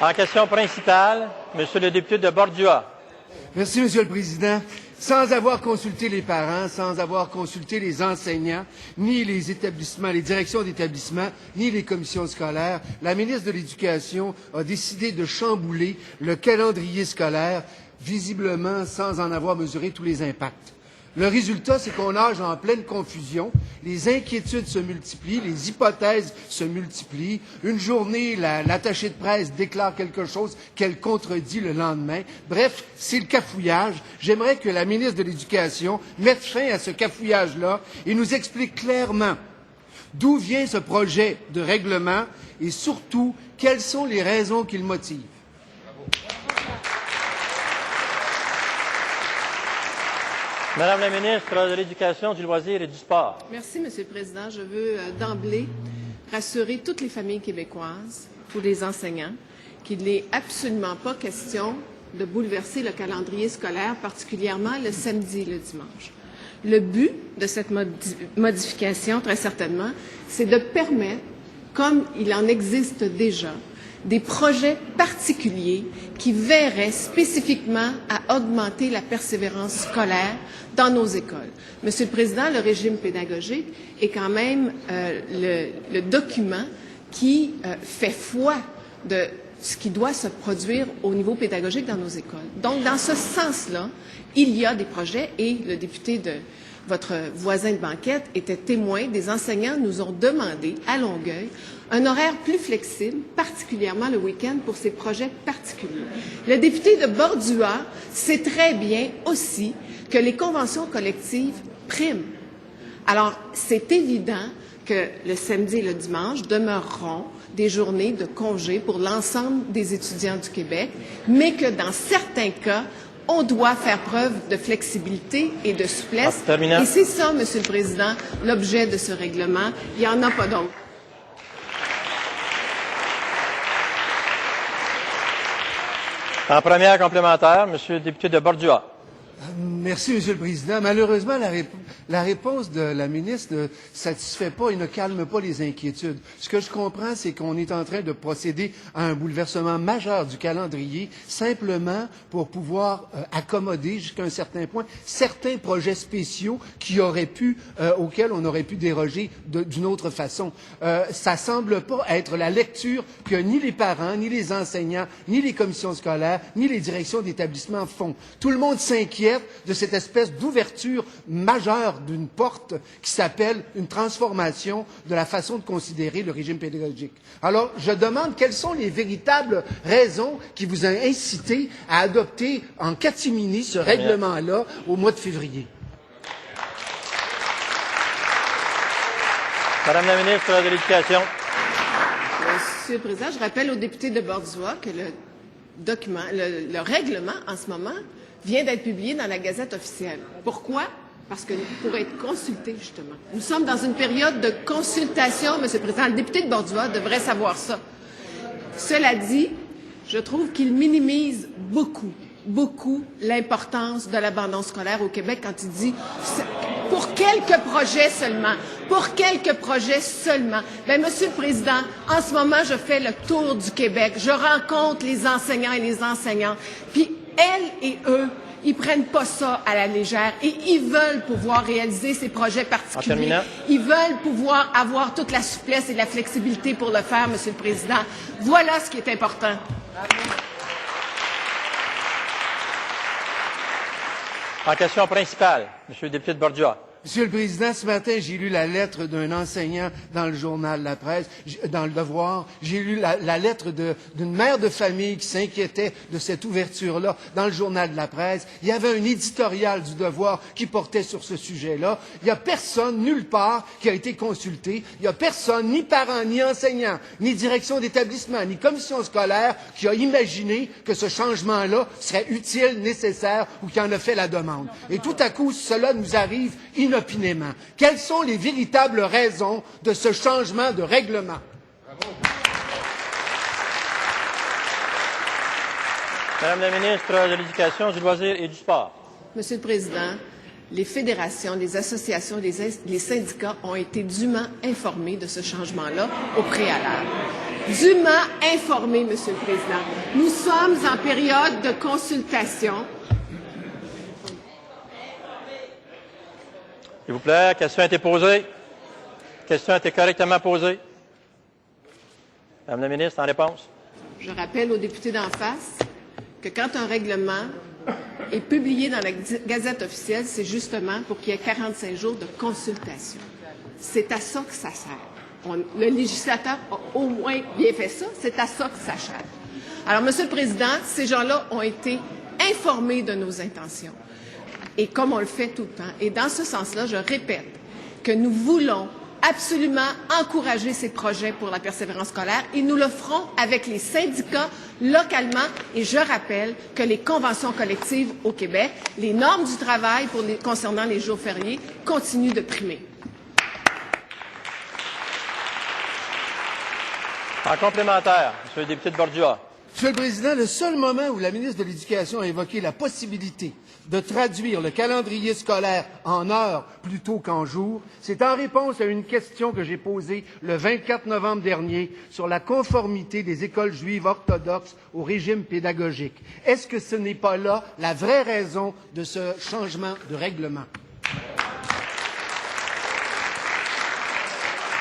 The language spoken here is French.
En question principale, Monsieur le député de Bordua. Merci, Monsieur le Président. Sans avoir consulté les parents, sans avoir consulté les enseignants, ni les établissements, les directions d'établissement, ni les commissions scolaires, la ministre de l'Éducation a décidé de chambouler le calendrier scolaire, visiblement sans en avoir mesuré tous les impacts. Le résultat, c'est qu'on nage en pleine confusion, les inquiétudes se multiplient, les hypothèses se multiplient. Une journée, l'attachée de presse déclare quelque chose qu'elle contredit le lendemain. Bref, c'est le cafouillage. J'aimerais que la ministre de l'Éducation mette fin à ce cafouillage-là et nous explique clairement d'où vient ce projet de règlement et surtout, quelles sont les raisons qui le motivent. Madame la ministre de l'Éducation, du loisir et du sport. Merci, Monsieur le Président. Je veux d'emblée rassurer toutes les familles québécoises, tous les enseignants, qu'il n'est absolument pas question de bouleverser le calendrier scolaire, particulièrement le samedi et le dimanche. Le but de cette modification, très certainement, c'est de permettre, comme il en existe déjà, des projets particuliers qui verraient spécifiquement à augmenter la persévérance scolaire dans nos écoles. Monsieur le Président, le régime pédagogique est quand même le document qui fait foi de ce qui doit se produire au niveau pédagogique dans nos écoles. Donc, dans ce sens-là, il y a des projets et le député de votre voisin de banquette était témoin. Des enseignants nous ont demandé à Longueuil un horaire plus flexible, particulièrement le week-end, pour ces projets particuliers. Le député de Bordua sait très bien aussi que les conventions collectives priment. Alors, c'est évident que le samedi et le dimanche demeureront des journées de congé pour l'ensemble des étudiants du Québec, mais que dans certains cas, on doit faire preuve de flexibilité et de souplesse. Et c'est ça, Monsieur le Président, l'objet de ce règlement. Il n'y en a pas d'autre. En première complémentaire, Monsieur le député de Bordua. Merci, Monsieur le Président. Malheureusement, la réponse de la ministre ne satisfait pas et ne calme pas les inquiétudes. Ce que je comprends, c'est qu'on est en train de procéder à un bouleversement majeur du calendrier, simplement pour pouvoir accommoder jusqu'à un certain point certains projets spéciaux auxquels on aurait pu déroger d'une autre façon. Ça semble pas être la lecture que ni les parents, ni les enseignants, ni les commissions scolaires, ni les directions d'établissement font. Tout le monde s'inquiète de cette espèce d'ouverture majeure d'une porte qui s'appelle une transformation de la façon de considérer le régime pédagogique. Alors, je demande quelles sont les véritables raisons qui vous ont incité à adopter en catimini ce règlement-là au mois de février. Madame la ministre de l'Éducation. Monsieur le Président, je rappelle aux députés de Bordua que le règlement, en ce moment, vient d'être publié dans la Gazette officielle. Pourquoi? Parce que pour être consulté, justement. Nous sommes dans une période de consultation, Monsieur le Président. Le député de Bordua devrait savoir ça. Cela dit, je trouve qu'il minimise beaucoup l'importance de l'abandon scolaire au Québec quand il dit pour quelques projets seulement. Pour quelques projets seulement. Bien, Monsieur le Président, en ce moment, je fais le tour du Québec. Je rencontre les enseignants et les enseignantes. Puis, elles et eux, ils prennent pas ça à la légère et ils veulent pouvoir réaliser ces projets particuliers. Ils veulent pouvoir avoir toute la souplesse et la flexibilité pour le faire, Monsieur le Président. Voilà ce qui est important. En question principale, Monsieur le député de Bordua. Monsieur le Président, ce matin, j'ai lu la lettre d'un enseignant dans le journal La Presse, dans Le Devoir. J'ai lu la lettre d'une mère de famille qui s'inquiétait de cette ouverture-là dans le journal de La Presse. Il y avait un éditorial du Devoir qui portait sur ce sujet-là. Il n'y a personne, nulle part, qui a été consulté. Il n'y a personne, ni parents, ni enseignants, ni direction d'établissement, ni commission scolaire, qui a imaginé que ce changement-là serait utile, nécessaire ou qui en a fait la demande. Et tout à coup, cela nous arrive inopinément. Quelles sont les véritables raisons de ce changement de règlement? Madame la ministre de l'Éducation, du loisir et du sport. Monsieur le Président, les fédérations, les associations, les syndicats ont été dûment informés de ce changement-là au préalable. dûment informés, Monsieur le Président. Nous sommes en période de consultation. S'il vous plaît, la question a été posée. La question a été correctement posée. Madame la ministre, en réponse. Je rappelle aux députés d'en face que quand un règlement est publié dans la Gazette officielle, c'est justement pour qu'il y ait 45 jours de consultation. C'est à ça que ça sert. Le législateur a au moins bien fait ça. C'est à ça que ça sert. Alors, Monsieur le Président, ces gens-là ont été informés de nos intentions. Et comme on le fait tout le temps. Et dans ce sens-là, je répète que nous voulons absolument encourager ces projets pour la persévérance scolaire et nous le ferons avec les syndicats localement. Et je rappelle que les conventions collectives au Québec, les normes du travail concernant les jours fériés continuent de primer. En complémentaire, Monsieur le député de Borgia. Monsieur le Président, le seul moment où la ministre de l'Éducation a évoqué la possibilité de traduire le calendrier scolaire en heures plutôt qu'en jours, c'est en réponse à une question que j'ai posée le 24 novembre dernier sur la conformité des écoles juives orthodoxes au régime pédagogique. Est-ce que ce n'est pas là la vraie raison de ce changement de règlement?